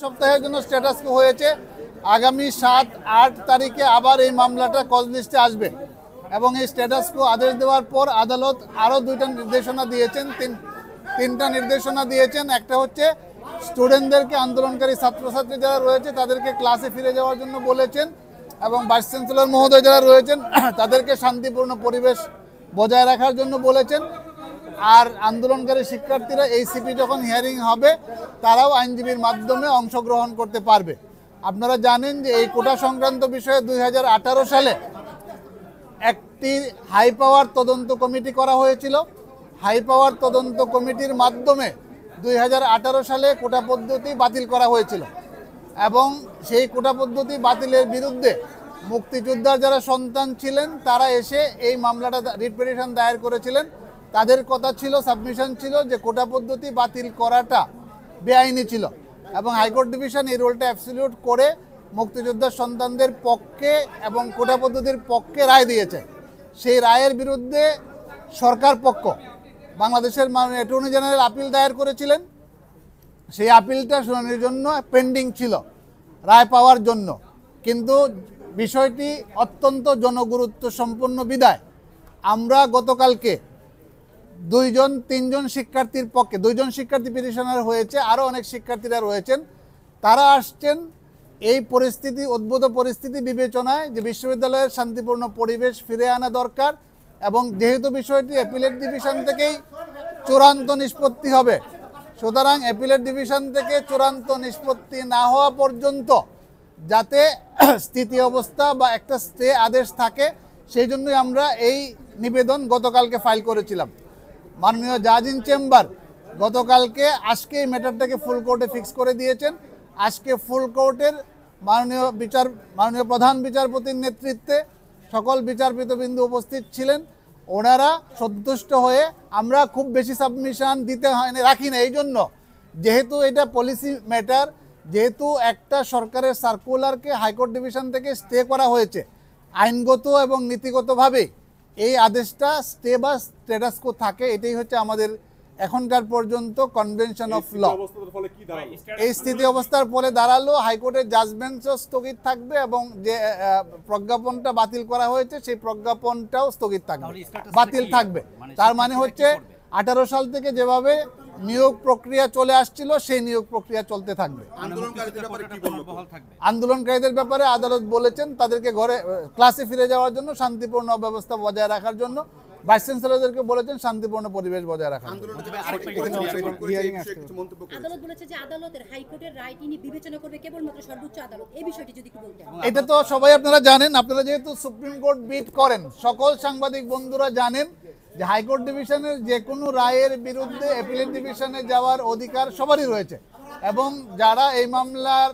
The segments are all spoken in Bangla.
সপ্তাহের জন্য স্ট্যাটাস কো হয়েছে। আগামী 7-8 তারিখে আবার এই মামলাটা কজ লিস্টে আসবে এবং এই স্ট্যাটাস কো আদেশ দেওয়ার পর আদালত আরও 2টা নির্দেশনা দিয়েছেন, তিনটা নির্দেশনা দিয়েছেন। একটা হচ্ছে স্টুডেন্টদেরকে, আন্দোলনকারী ছাত্রছাত্রী যারা রয়েছে তাদেরকে ক্লাসে ফিরে যাওয়ার জন্য বলেছেন এবং ভাইস চ্যান্সেলর মহোদয় যারা রয়েছেন তাদেরকে শান্তিপূর্ণ পরিবেশ বজায় রাখার জন্য বলেছেন। আর আন্দোলনকারী শিক্ষার্থীরা এইসিপি যখন হিয়ারিং হবে তারাও আইনজীবীর মাধ্যমে অংশগ্রহণ করতে পারবে। আপনারা জানেন যে এই কোটা সংক্রান্ত বিষয়ে 2018 সালে একটি হাই পাওয়ার তদন্ত কমিটি করা হয়েছিল। হাই পাওয়ার তদন্ত কমিটির মাধ্যমে 2018 সালে কোটা পদ্ধতি বাতিল করা হয়েছিল এবং সেই কোটা পদ্ধতি বাতিলের বিরুদ্ধে মুক্তিযোদ্ধার যারা সন্তান ছিলেন তারা এসে এই মামলাটা রিট পিটিশন দায়ের করেছিলেন। তাদের কথা ছিল, সাবমিশন ছিল যে কোটা পদ্ধতি বাতিল করাটা বেআইনি ছিল এবং হাইকোর্ট ডিভিশন এই রোলটা অ্যাবসলিউট করে মুক্তিযোদ্ধার সন্তানদের পক্ষে এবং কোটা পদ্ধতির পক্ষে রায় দিয়েছে। সেই রায়ের বিরুদ্ধে সরকার পক্ষ বাংলাদেশের মাননীয় অ্যাটর্নি জেনারেল আপিল দায়ের করেছিলেন। সেই আপিলটা শুনানির জন্য পেন্ডিং ছিল রায় পাওয়ার জন্য, কিন্তু বিষয়টি অত্যন্ত জনগুরুত্ব সম্পন্ন বিদায় আমরা গতকালকে 2-3 শিক্ষার্থীর পক্ষে, 2জন শিক্ষার্থী পিটিশনার হয়েছে, আরও অনেক শিক্ষার্থীরা রয়েছেন, তারা আসছেন এই পরিস্থিতি, উদ্ভূত পরিস্থিতি বিবেচনায় যে বিশ্ববিদ্যালয়ের শান্তিপূর্ণ পরিবেশ ফিরে আনা দরকার এবং যেহেতু বিষয়টি অ্যাপিলেট ডিভিশন থেকেই চূড়ান্ত নিষ্পত্তি হবে, সুতরাং অ্যাপিলেট ডিভিশন থেকে চূড়ান্ত নিষ্পত্তি না হওয়া পর্যন্ত যাতে স্থিতি অবস্থা বা একটা স্টে আদেশ থাকে, সেই জন্যই আমরা এই নিবেদন গতকালকে ফাইল করেছিলাম। মাননীয় জাজ ইন চেম্বার গতকালকে আজকে এই ম্যাটারটাকে ফুল কোর্টে ফিক্স করে দিয়েছেন। আজকে ফুল কোর্টের মাননীয় প্রধান বিচারপতির নেতৃত্বে সকল বিচারপতিবৃন্দ উপস্থিত ছিলেন। ওনারা সন্তুষ্ট হয়ে, আমরা খুব বেশি সাবমিশন দিতে হয়নি রাখি না, এই জন্য যেহেতু এটা পলিসি ম্যাটার, যেহেতু একটা সরকারের সার্কুলারকে হাইকোর্ট ডিভিশন থেকে স্টে করা হয়েছে, আইনগত এবং নীতিগতভাবে এই আদেশটা স্টে বা স্ট্যাটাস কো থাকে, এটাই হচ্ছে আমাদের এখনকার পর্যন্ত কনভেনশন অফ ল। এই স্থিতি অবস্থার ফলে দাঁড়ালো হাইকোর্টের জাজমেন্টও স্থগিত থাকবে এবং যে প্রজ্ঞাপনটা বাতিল করা হয়েছে সেই প্রজ্ঞাপনটাও স্থগিত থাকবে, বাতিল থাকবে। তার মানে হচ্ছে 18 সাল থেকে যেভাবে নিয়োগ প্রক্রিয়া চলে আসছিল সেই নিয়োগ প্রক্রিয়া চলতে থাকবে। আন্দোলনকারীদের ব্যাপারে আদালত বলেছেন তাদেরকে ঘরে ক্লাসে ফিরে যাওয়ার জন্য, শান্তিপূর্ণ ব্যবস্থা বজায় রাখার জন্য, ভাইস চ্যান্সেলরদেরকে বলেছেন শান্তিপূর্ণ পরিবেশ বজায় রাখার জন্য। এটা তো সবাই আপনারা জানেন, আপনারা যেহেতু সুপ্রিম কোর্ট বিট করেন, সকল সাংবাদিক বন্ধুরা জানেন যে হাইকোর্ট ডিভিশনের যে কোনো রায়ের বিরুদ্ধে অ্যাপিলেট ডিভিশনে যাওয়ার অধিকার সবারই রয়েছে এবং যারা এই মামলার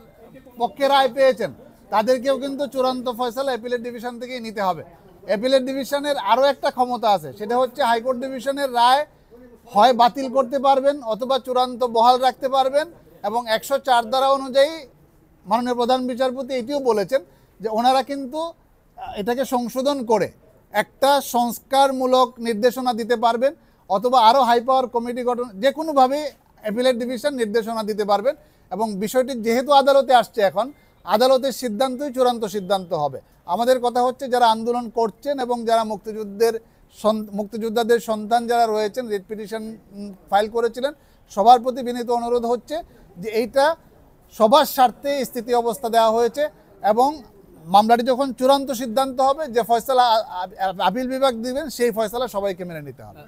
পক্ষে রায় পেয়েছেন তাদেরকেও কিন্তু চূড়ান্ত ফয়সালা অ্যাপিলেট ডিভিশন থেকেই নিতে হবে। অ্যাপিলেট ডিভিশনের আরও একটা ক্ষমতা আছে, সেটা হচ্ছে হাইকোর্ট ডিভিশনের রায় হয় বাতিল করতে পারবেন অথবা চূড়ান্ত বহাল রাখতে পারবেন এবং 104 ধারা অনুযায়ী মাননীয় প্রধান বিচারপতি এটিও বলেছেন যে ওনারা কিন্তু এটাকে সংশোধন করে একটা সংস্কারমূলক নির্দেশনা দিতে পারবেন অথবা আরও হাই পাওয়ার কমিটি গঠন, যে কোনোভাবে অ্যাপিলেট ডিভিশন নির্দেশনা দিতে পারবেন এবং বিষয়টি যেহেতু আদালতে আসছে, এখন আদালতের সিদ্ধান্তই চূড়ান্ত সিদ্ধান্ত হবে। আমাদের কথা হচ্ছে যারা আন্দোলন করছেন এবং যারা মুক্তিযোদ্ধাদের সন্তান যারা রয়েছেন, রিট পিটিশন ফাইল করেছিলেন, সবার প্রতি বিনীত অনুরোধ হচ্ছে যে এইটা সবার স্বার্থে স্থিতি অবস্থা দেওয়া হয়েছে এবং মামলাটি যখন চূড়ান্ত সিদ্ধান্ত হবে, যে ফয়সালা আপিল বিভাগ দিবেন সেই ফয়সালা সবাইকে মেনে নিতে হবে।